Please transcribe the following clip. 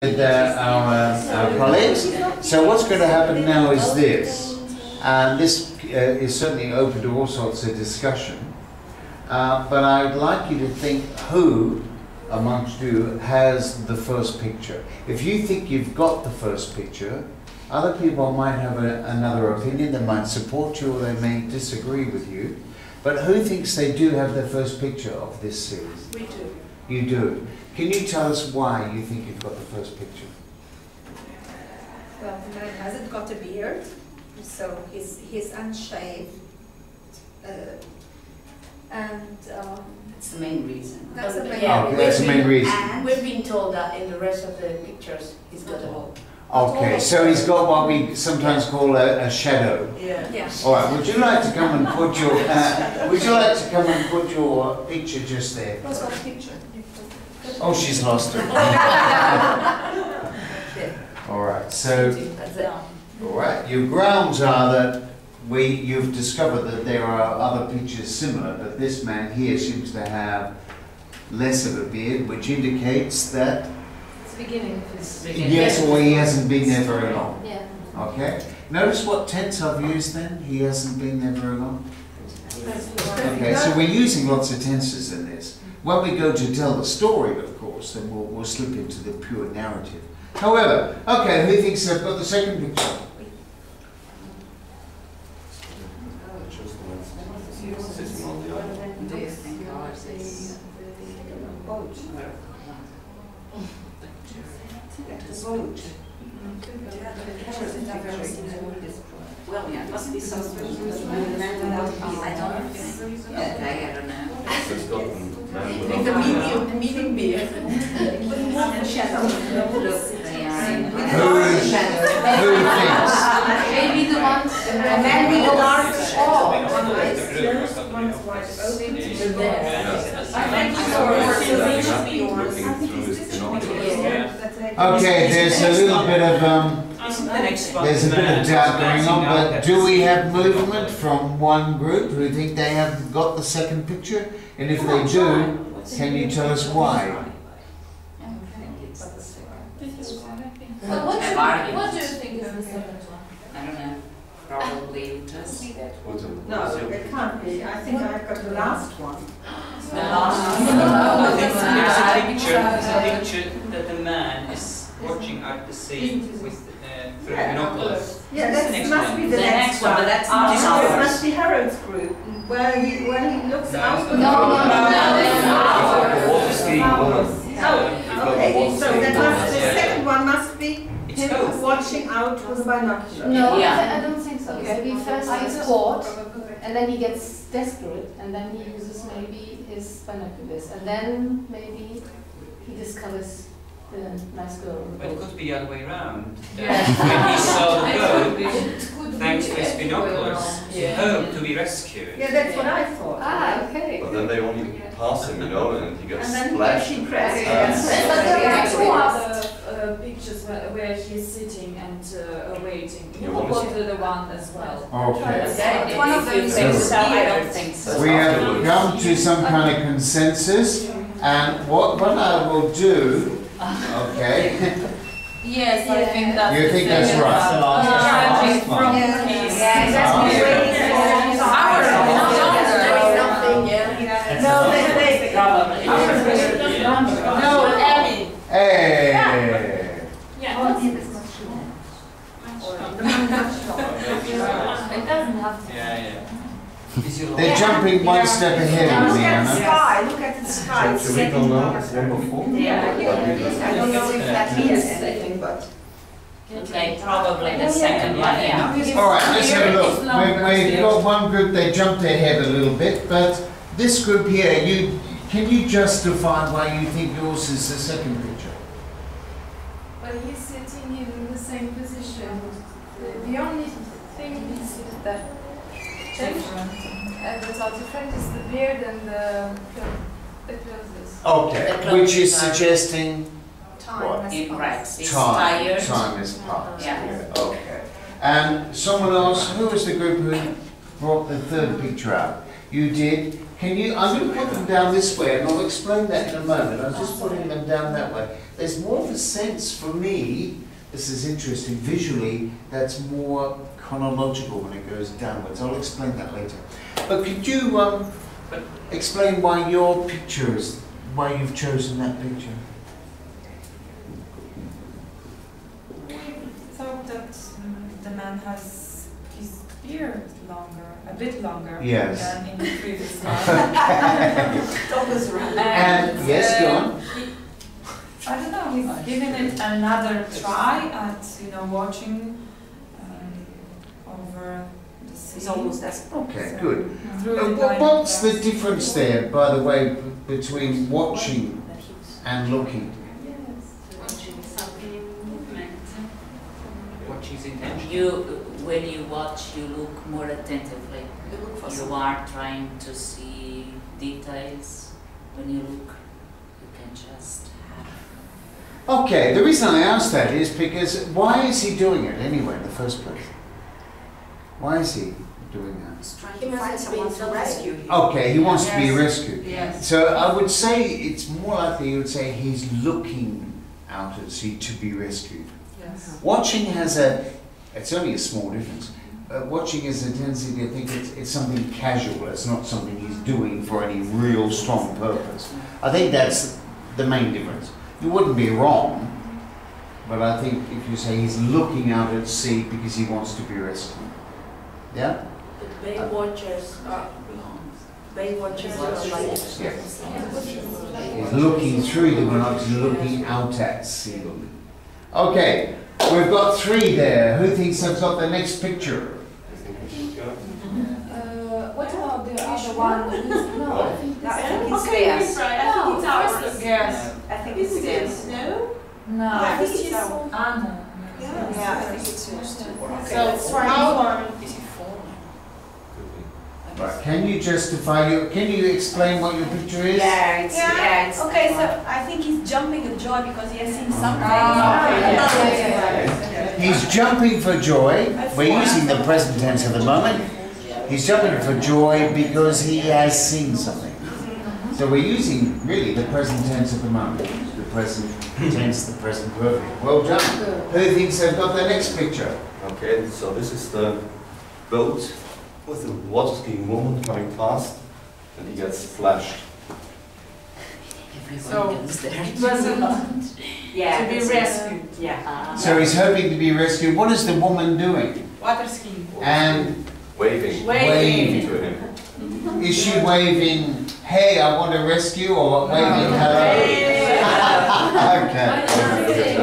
With our colleagues. So what's going to happen now is this, and this is certainly open to all sorts of discussion, but I'd like you to think who amongst you has the first picture. If you think you've got the first picture, other people might have another opinion, they might support you or they may disagree with you, but who thinks they do have the first picture of this series? We do. You do. Can you tell us why you think you've got the first picture? Well, the man hasn't got a beard, so he's unshaved, and that's the main reason. That's the main reason. That's the main reason. And we've been told that in the rest of the pictures he's got a hole. Okay, so he's got what we sometimes call a shadow. Yeah. yeah. All right. Would you like to come and put your picture just there? What's our picture? Oh, she's lost it. All right. So, all right. Your grounds are that you've discovered that there are other pictures similar, but this man here seems to have less of a beard, which indicates that. Beginning of his Yes, or he hasn't been there very long. Yeah. Okay. Notice what tense I've used then. He hasn't been there very long. Okay, so we're using lots of tenses in this. When we go to tell the story, of course, then we'll slip into the pure narrative. However, okay, who thinks they've got the second picture? Well, yeah, it must be something. I don't know. The medium beard. The shadow. Who thinks? Maybe the ones And then we will ask Okay, there's a little bit of doubt going on, but do we have movement from one group who think they have got the second picture? And if they do, can you tell us why? What do you think is the second one? I don't know. Probably just. No, it can't be. I think I've got the last one. The last It's a picture that the man is watching out the sea with through binoculars. Yeah, that must be the next one, one. but that's It must be Harold's group, where he looks out. Oh, okay. So the second one must be him watching out with a binocular. No, Yeah. I don't think so. Maybe first he's caught, and then he gets desperate, and then he uses maybe his binoculars, and then maybe he discovers the nice girl. But it could be the other way around. When he saw the boat, thanks to his binoculars, he hoped to be rescued. Yeah, that's what I thought. Ah, okay. But then they only pass him, and he gets And then splashed. she presses. But there are two other pictures where he's sitting and waiting. You will go to the one as well. Okay. One of them is I don't think so. We have come to some kind of consensus, and what I will do, okay, Yes, I think that's you think that's right? from Hey! It doesn't have to. Yeah. They're jumping one step ahead of me, Anna. Look at the sky. So we don't know, it's number 4? I don't know if that means anything, but. Okay, probably the second one, yeah. Alright, let's have a look. We've got one group, they jumped ahead a little bit, but this group here, can you justify why you think yours is the second picture? But he's sitting in the same position. The only thing is that that's all different is the beard and the clothes. Okay, which is suggesting time has Right, passed. it's tired. Time has passed. Yeah. Okay. And someone else, who was the group who brought the third picture out? You did. I'm going to put them down this way, and I'll explain that in a moment. I'm just putting them down that way. there's more of a sense for me, this is interesting, visually, that's more chronological when it goes downwards. I'll explain that later. But could you explain why your picture is, why you've chosen that picture? We thought that the man has his beard longer, a bit longer Yes. than in the previous one. That was right. And yes, go on. I don't know, he's giving it another try at, you know, watching over the sea. It's almost as Okay, good. Through the What's the binoculars. difference there, by the way, between watching and looking? Watching something in movement. Watch his intention. When you watch, you look more attentively. You look for You are trying to see details. When you look, you can just have. Okay, the reason I asked that is because why is he doing it anyway in the first place? Why is he doing that? trying He to must find have someone been to rescue him. Okay, he wants to be Yes. rescued. Yes. So I would say it's more likely you would say he's looking out at sea to be rescued. Yes. Watching has it's only a small difference. Watching has a tendency to think it's something casual, it's not something he's doing for any real strong purpose. I think that's the main difference. You wouldn't be wrong, but I think if you say he's looking out at sea because he wants to be rescued. Yeah? The Baywatchers are like Yeah. He's looking through the binoculars, looking out at sea. Okay, we've got 3 there. Who thinks I've got the next picture? What about the other one? No, I think I this think it's Okay, theirs. he's right. I think it's ours. Yes. I think it's theirs. No, I think it's ours. Anna. Yeah, I think it's yours too. So let's try how Right. Can you justify can you explain what your picture is? Yeah, it's Okay, so I think he's jumping with joy because he has seen something. He's jumping for joy. We're using the present tense at the moment. He's jumping for joy because he has seen something. So we're using really the present tense at the moment. The present tense, the present perfect. Well done. Who thinks they've got the next picture? Okay, so this is the boat with the water skiing woman coming past, and he gets splashed. Everyone goes there. it wasn't Yeah, to be this is- rescued. Yeah. So he's hoping to be rescued. What is the woman doing? Water skiing. And Waving waving. to him. Is she waving, hey, I want to rescue, or waving hello? Hey. Okay.